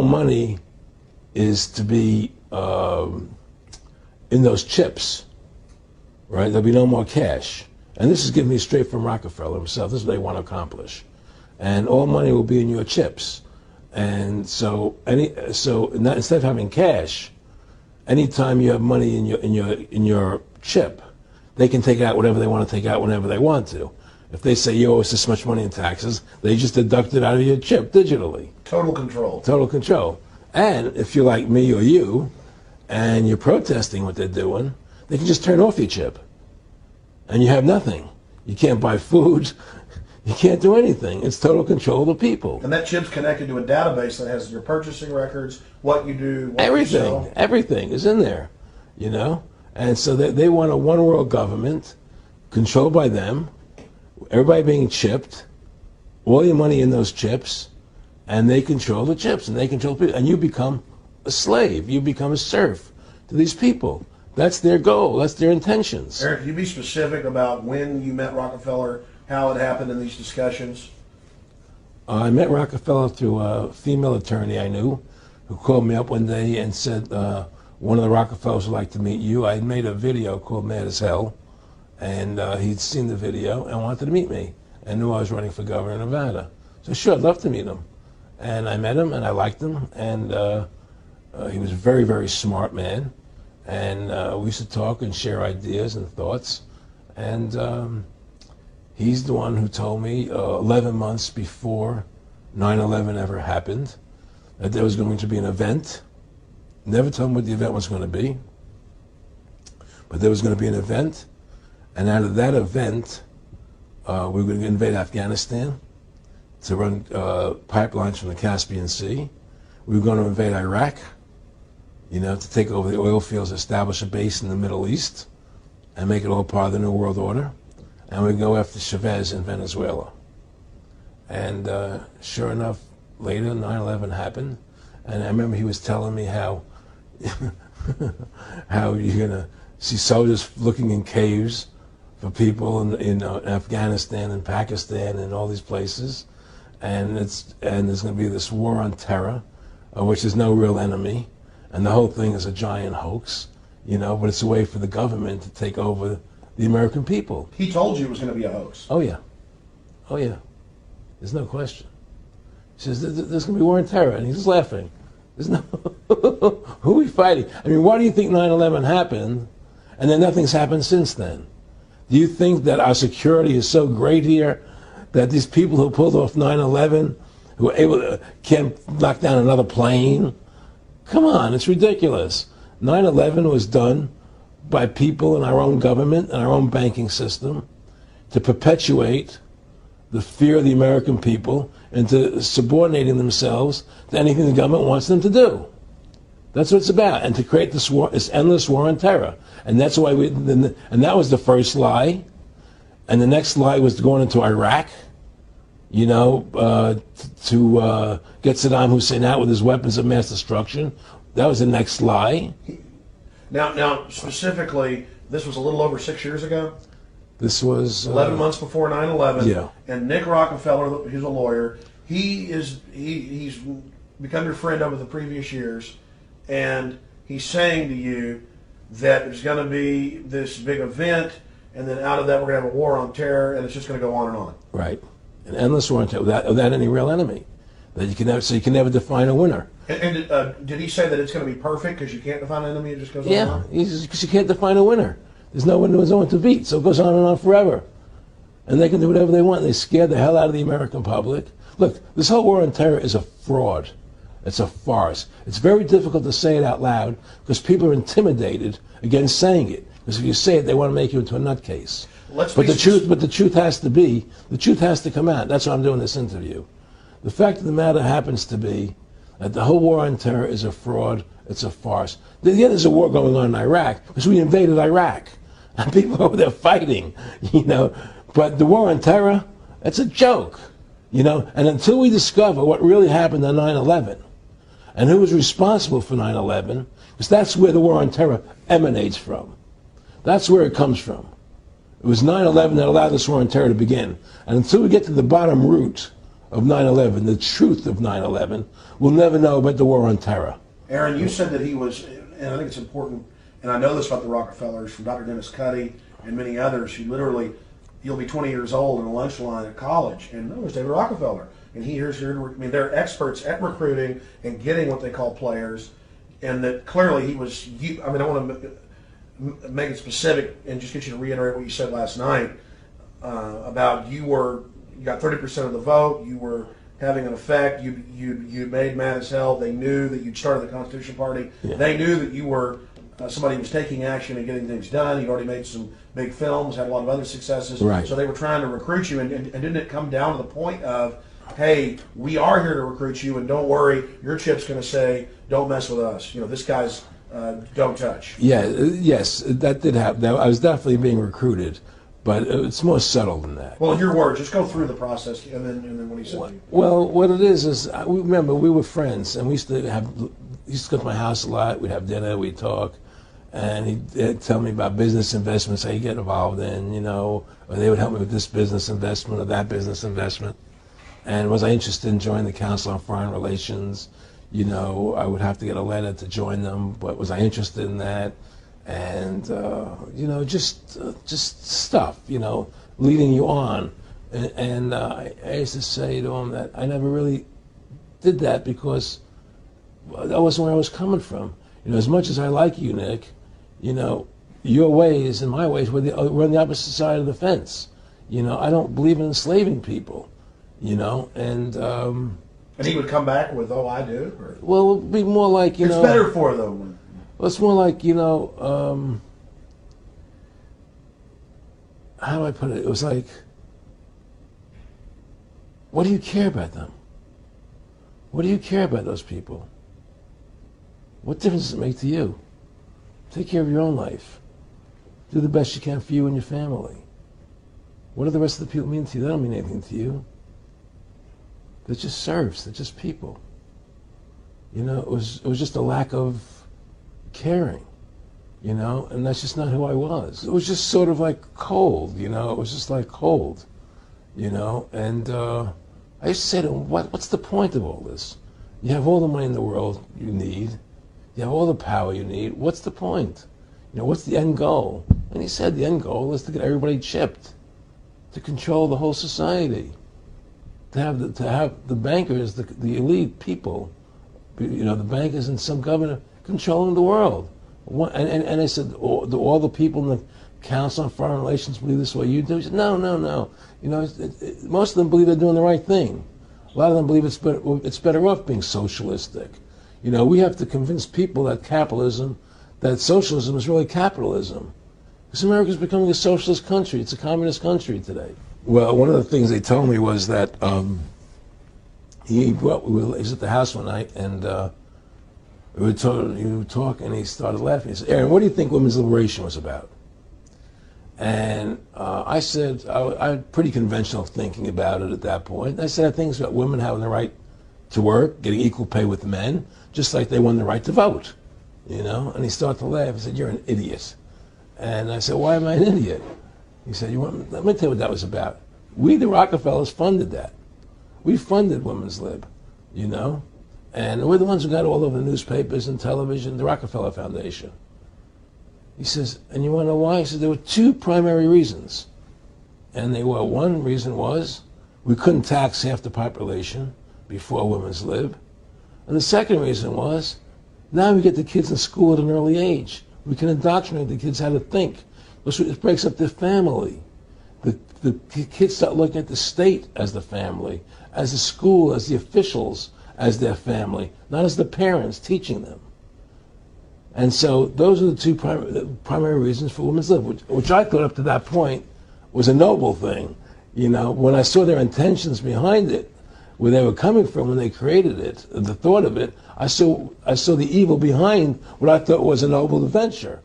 Money is to be in those chips, right? There'll be no more cash. And this is giving me straight from Rockefeller himself. This is what they want to accomplish. And all money will be in your chips. And so instead of having cash, anytime you have money in your chip, they can take out whatever they want to take out whenever they want to. If they say you owe us this much money in taxes, they just deduct it out of your chip digitally. Total control. Total control. And if you're like me or you, and you're protesting what they're doing, they can just turn off your chip. And you have nothing. You can't buy food. You can't do anything. It's total control of the people. And that chip's connected to a database that has your purchasing records, what you do, what everything, you sell. Everything is in there, you know? And so they want a one world government controlled by them, everybody being chipped, all your money in those chips, and they control the chips, and they control people, and you become a slave. You become a serf to these people. That's their goal. That's their intentions. Eric, can you be specific about when you met Rockefeller, how it happened in these discussions? I met Rockefeller through a female attorney I knew who called me up one day and said, one of the Rockefellers would like to meet you. I made a video called Mad as Hell, and he'd seen the video and wanted to meet me and knew I was running for governor of Nevada. So sure, I'd love to meet him. And I met him, and I liked him, and he was a very, very smart man. And we used to talk and share ideas and thoughts. And he's the one who told me 11 months before 9/11 ever happened that there was going to be an event. Never told him what the event was going to be, but there was going to be an event. And out of that event, we were going to invade Afghanistan to run pipelines from the Caspian Sea. We were going to invade Iraq, you know, to take over the oil fields, establish a base in the Middle East, and make it all part of the New World Order. And we'd go after Chavez in Venezuela. And sure enough, later 9/11 happened. And I remember he was telling me how how you're going to see soldiers looking in caves for people in Afghanistan and Pakistan and all these places. And there's going to be this war on terror, which is no real enemy. And the whole thing is a giant hoax, you know, but it's a way for the government to take over the American people. He told you it was going to be a hoax. Oh, yeah. Oh, yeah. There's no question. He says, there's going to be war on terror. And he's laughing. There's no... Who are we fighting? I mean, why do you think 9/11 happened and then nothing's happened since then? Do you think that our security is so great here that these people who pulled off 9/11, who were able to, can't knock down another plane? Come on, it's ridiculous. 9/11 was done by people in our own government and our own banking system to perpetuate the fear of the American people into subordinating themselves to anything the government wants them to do. That's what it's about, and to create this war, this endless war on terror. And that's why and that was the first lie. And the next lie was going into Iraq, you know, to get Saddam Hussein out with his weapons of mass destruction. That was the next lie. Now, specifically, this was a little over 6 years ago. This was 11 months before 9/11. Yeah. And Nick Rockefeller, who's a lawyer, he's become your friend over the previous years, and he's saying to you that there's going to be this big event, and then out of that we're going to have a war on terror, and it's just going to go on and on. Right. An endless war on terror without any real enemy. That you can never, so you can never define a winner. And did he say that it's going to be perfect because you can't define an enemy? It just goes on and on? Yeah, because you can't define a winner. There's no one to beat, so it goes on and on forever. And they can do whatever they want. They scare the hell out of the American public. Look, this whole war on terror is a fraud. It's a farce. It's very difficult to say it out loud because people are intimidated against saying it. Because if you say it, they want to make you into a nutcase. But the truth has to come out. That's why I'm doing this interview. The fact of the matter happens to be that the whole war on terror is a fraud. It's a farce. Yeah, there's a war going on in Iraq because we invaded Iraq. And people over there fighting, you know. But the war on terror, it's a joke, you know. And until we discover what really happened on 9/11 and who was responsible for 9/11, because that's where the war on terror emanates from. That's where it comes from. It was 9/11 that allowed this war on terror to begin. And until we get to the bottom root of 9/11, the truth of 9/11, we'll never know about the war on terror. Aaron, you said that he was, and I think it's important, and I know this about the Rockefellers from Dr. Dennis Cuddy and many others who literally, you'll be 20 years old in a lunch line at college, and no, there's David Rockefeller. And they're experts at recruiting and getting what they call players, and that clearly he was, I want to make it specific and just get you to reiterate what you said last night about you got 30% of the vote, you were having an effect, you made mad as hell, they knew that you'd started the Constitution Party, they knew that you were somebody who was taking action and getting things done, you'd already made some big films, had a lot of other successes, right. So they were trying to recruit you, and didn't it come down to the point of, hey, we are here to recruit you, and don't worry, your chip's going to say, don't mess with us. This guy's don't touch. Yeah, yes, that did happen. I was definitely being recruited, but it's more subtle than that. Well, in your words, just go through the process, and then what he said to you. Well, what it is remember, we were friends, and we used to go to my house a lot. We'd have dinner, we'd talk, and he'd tell me about business investments, how you get involved in, or they would help me with this business investment or that business investment. And was I interested in joining the Council on Foreign Relations? I would have to get a letter to join them, but was I interested in that? And, just stuff, leading you on. And I used to say to him that I never really did that because that wasn't where I was coming from. As much as I like you, Nick, your ways and my ways, we're on the opposite side of the fence. I don't believe in enslaving people. And he would come back with, "Oh, I do." Or? Well, it would be more like it's better for them. Well, it's more like how do I put it? It was like, what do you care about them? What do you care about those people? What difference does it make to you? Take care of your own life. Do the best you can for you and your family. What do the rest of the people mean to you? They don't mean anything to you. They're just serfs. They're just people. It was just a lack of caring, and that's just not who I was. It was just sort of like cold, it was just like cold, and I used to say to him, what's the point of all this? You have all the money in the world you need. You have all the power you need. What's the point? What's the end goal? And he said the end goal is to get everybody chipped, to control the whole society. To have the bankers, the elite people, the bankers and some governor controlling the world. And I said, all the people in the Council on Foreign Relations believe this way you do? He said, no. Most of them believe they're doing the right thing. A lot of them believe it's better off being socialistic. We have to convince people that socialism is really capitalism. Because America's becoming a socialist country. It's a communist country today. Well, one of the things they told me was that he was at the house one night, and we were talking, and he started laughing. He said, "Aaron, what do you think women's liberation was about?" And I said, I had pretty conventional thinking about it at that point. I said, I think it's about women having the right to work, getting equal pay with men, just like they won the right to vote, And he started to laugh. He said, "You're an idiot." And I said, "Why am I an idiot?" He said, let me tell you what that was about. We, the Rockefellers, funded that. We funded Women's Lib, And we're the ones who got all over the newspapers and television, the Rockefeller Foundation. He says, and you want to know why? He said, there were two primary reasons. And one reason was we couldn't tax half the population before Women's Lib. And the second reason was, now we get the kids in school at an early age. We can indoctrinate the kids how to think. It breaks up their family. The kids start looking at the state as the family, as the school, as the officials, as their family, not as the parents teaching them. And so those are the two primary reasons for Women's Lib, which I thought up to that point was a noble thing. When I saw their intentions behind it, where they were coming from when they created it, the thought of it, I saw the evil behind what I thought was a noble venture.